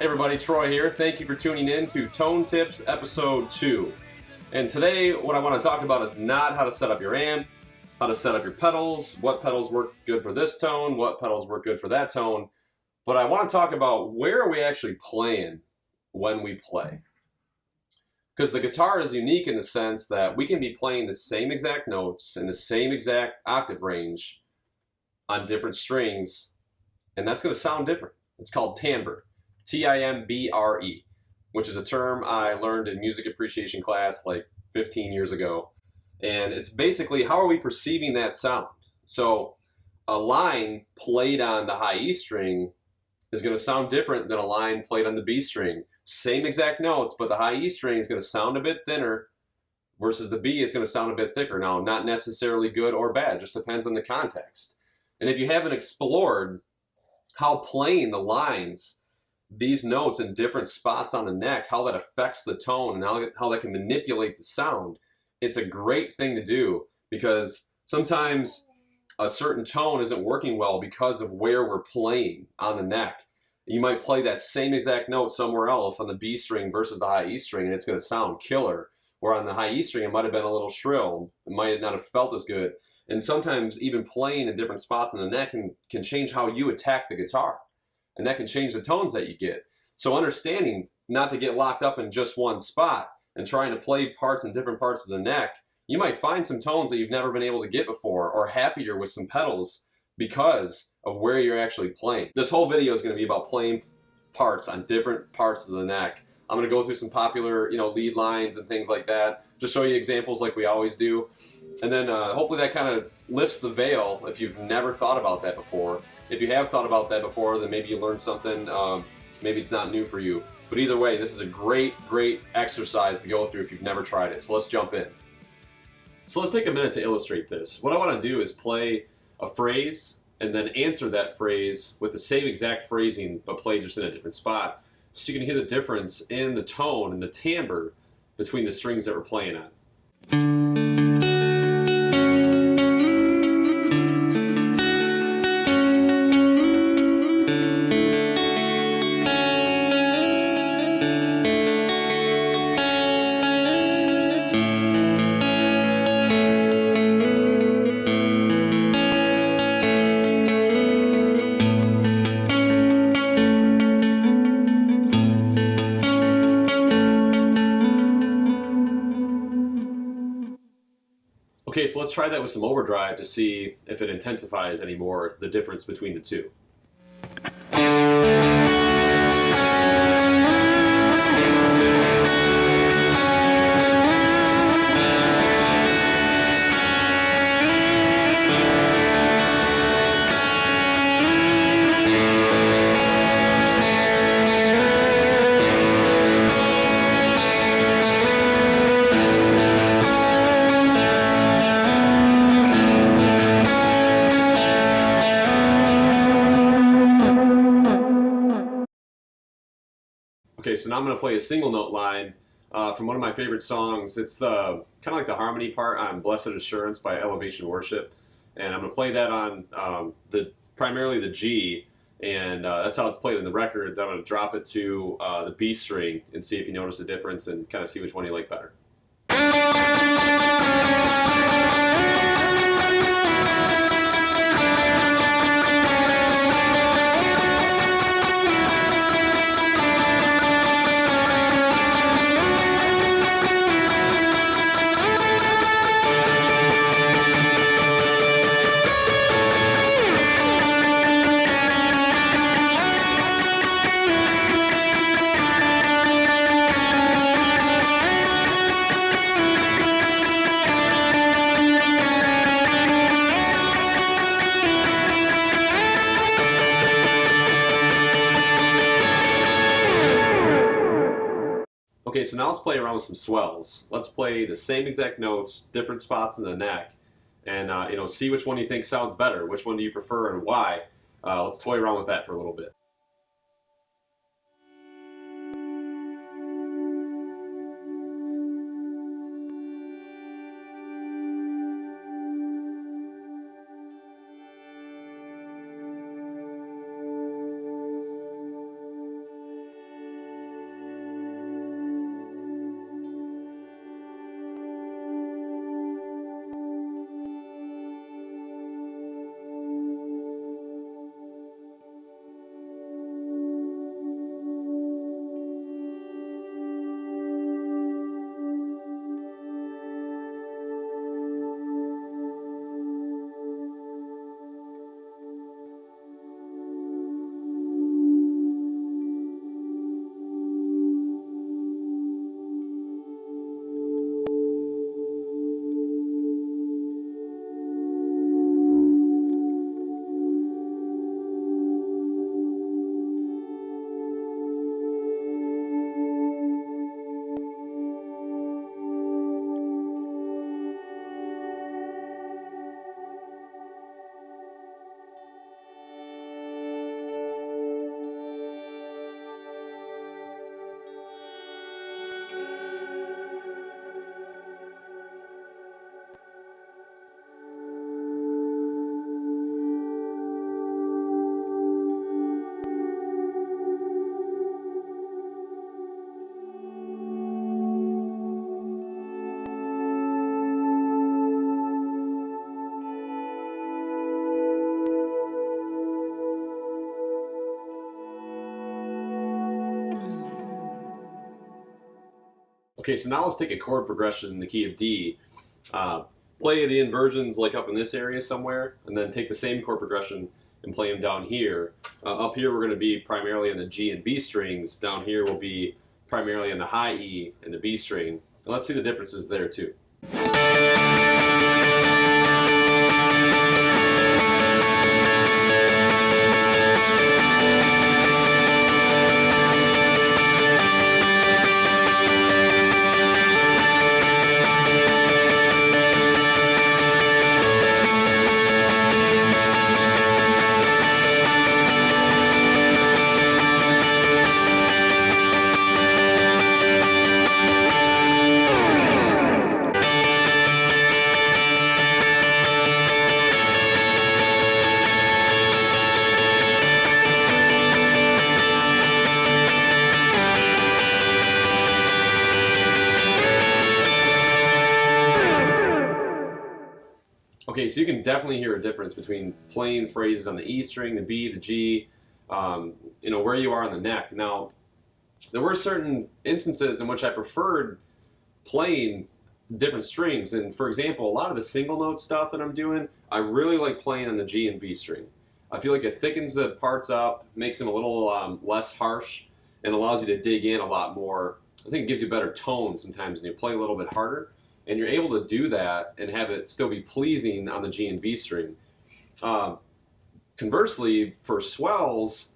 Hey everybody, Troy here. Thank you for tuning in to Tone Tips Episode 2. And today what I want to talk about is not how to set up your amp, how to set up your pedals, what pedals work good for this tone, what pedals work good for that tone, but I want to talk about where are we actually playing when we play. Because the guitar is unique in the sense that we can be playing the same exact notes in the same exact octave range on different strings, and that's going to sound different. It's called timbre. Timbre, which is a term I learned in music appreciation class like 15 years ago. And it's basically how are we perceiving that sound? So a line played on the high E string is going to sound different than a line played on the B string. Same exact notes, but the high E string is going to sound a bit thinner versus the B is going to sound a bit thicker. Now, not necessarily good or bad, just depends on the context. And if you haven't explored how playing the lines, these notes in different spots on the neck, how that affects the tone and how that can manipulate the sound, it's a great thing to do because sometimes a certain tone isn't working well because of where we're playing on the neck. You might play that same exact note somewhere else on the B string versus the high E string and it's going to sound killer. Where on the high E string it might have been a little shrill, it might not have felt as good. And sometimes even playing in different spots on the neck can change how you attack the guitar. And that can change the tones that you get. So understanding not to get locked up in just one spot and trying to play parts in different parts of the neck, you might find some tones that you've never been able to get before or happier with some pedals because of where you're actually playing. This whole video is going to be about playing parts on different parts of the neck. I'm going to go through some popular, lead lines and things like that. Just show you examples like we always do. And then hopefully that kind of lifts the veil if you've never thought about that before. If you have thought about that before, then maybe you learned something, maybe it's not new for you. But either way, this is a great exercise to go through if you've never tried it. So let's jump in. So let's take a minute to illustrate this. What I want to do is play a phrase and then answer that phrase with the same exact phrasing but play just in a different spot. So you can hear the difference in the tone and the timbre between the strings that we're playing on. Okay, so let's try that with some overdrive to see if it intensifies any more the difference between the two. Okay, so now I'm going to play a single note line from one of my favorite songs. It's the kind of like the harmony part on Blessed Assurance by Elevation Worship. And I'm going to play that on primarily the G, and that's how it's played in the record. Then I'm going to drop it to the B string and see if you notice a difference and kind of see which one you like better. Okay, so now let's play around with some swells. Let's play the same exact notes, different spots in the neck, and see which one you think sounds better. Which one do you prefer and why? Let's toy around with that for a little bit. Okay, so now let's take a chord progression in the key of D, play the inversions like up in this area somewhere, and then take the same chord progression and play them down here. Up here we're going to be primarily in the G and B strings. Down here we'll be primarily in the high E and the B string. And let's see the differences there too. Okay, so you can definitely hear a difference between playing phrases on the E string, the B, the G, where you are on the neck. Now, there were certain instances in which I preferred playing different strings. And for example, a lot of the single note stuff that I'm doing, I really like playing on the G and B string. I feel like it thickens the parts up, makes them a little less harsh, and allows you to dig in a lot more. I think it gives you better tone sometimes when you play a little bit harder. And you're able to do that and have it still be pleasing on the G and B string. Conversely, for swells,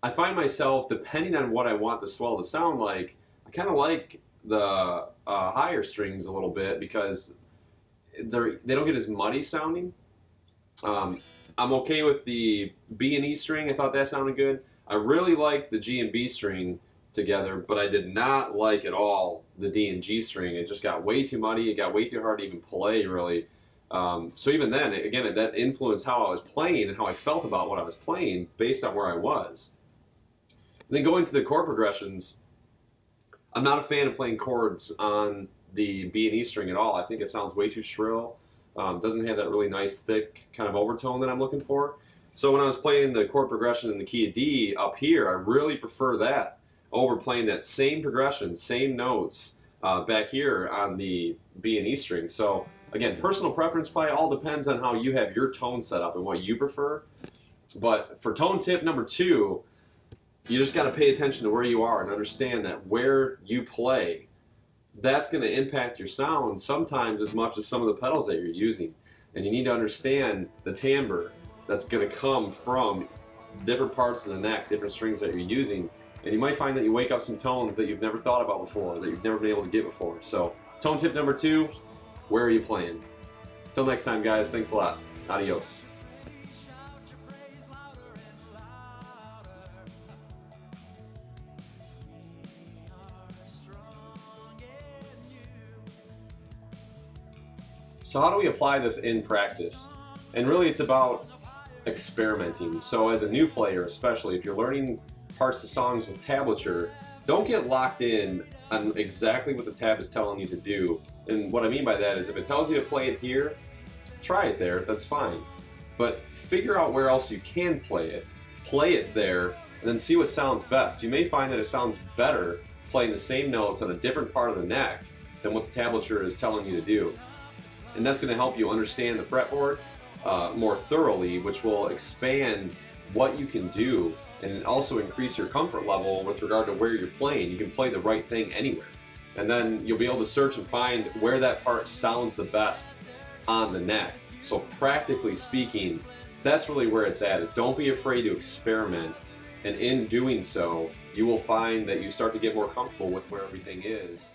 I find myself, depending on what I want the swell to sound like, I kind of like the higher strings a little bit because they don't get as muddy sounding. I'm okay with the B and E string. I thought that sounded good. I really like the G and B string together, but I did not like at all the D and G string. It just got way too muddy. It got way too hard to even play, really. So even then, again, that influenced how I was playing and how I felt about what I was playing based on where I was. And then going to the chord progressions, I'm not a fan of playing chords on the B and E string at all. I think it sounds way too shrill. Doesn't have that really nice, thick kind of overtone that I'm looking for. So when I was playing the chord progression in the key of D up here, I really prefer that over playing that same progression, same notes back here on the B and E string. So again, personal preference probably all depends on how you have your tone set up and what you prefer. But for tone tip number 2, you just got to pay attention to where you are and understand that where you play, that's going to impact your sound sometimes as much as some of the pedals that you're using. And you need to understand the timbre that's going to come from different parts of the neck, different strings that you're using. And you might find that you wake up some tones that you've never thought about before, that you've never been able to get before. So, tone tip number 2, where are you playing? Until next time, guys, thanks a lot. Adios. So how do we apply this in practice? And really it's about experimenting. So as a new player, especially if you're learning parts of songs with tablature, don't get locked in on exactly what the tab is telling you to do. And what I mean by that is if it tells you to play it here, try it there, that's fine. But figure out where else you can play it there, and then see what sounds best. You may find that it sounds better playing the same notes on a different part of the neck than what the tablature is telling you to do. And that's going to help you understand the fretboard more thoroughly, which will expand what you can do and also increase your comfort level with regard to where you're playing. You can play the right thing anywhere. And then you'll be able to search and find where that part sounds the best on the neck. So practically speaking, that's really where it's at, is don't be afraid to experiment. And in doing so, you will find that you start to get more comfortable with where everything is.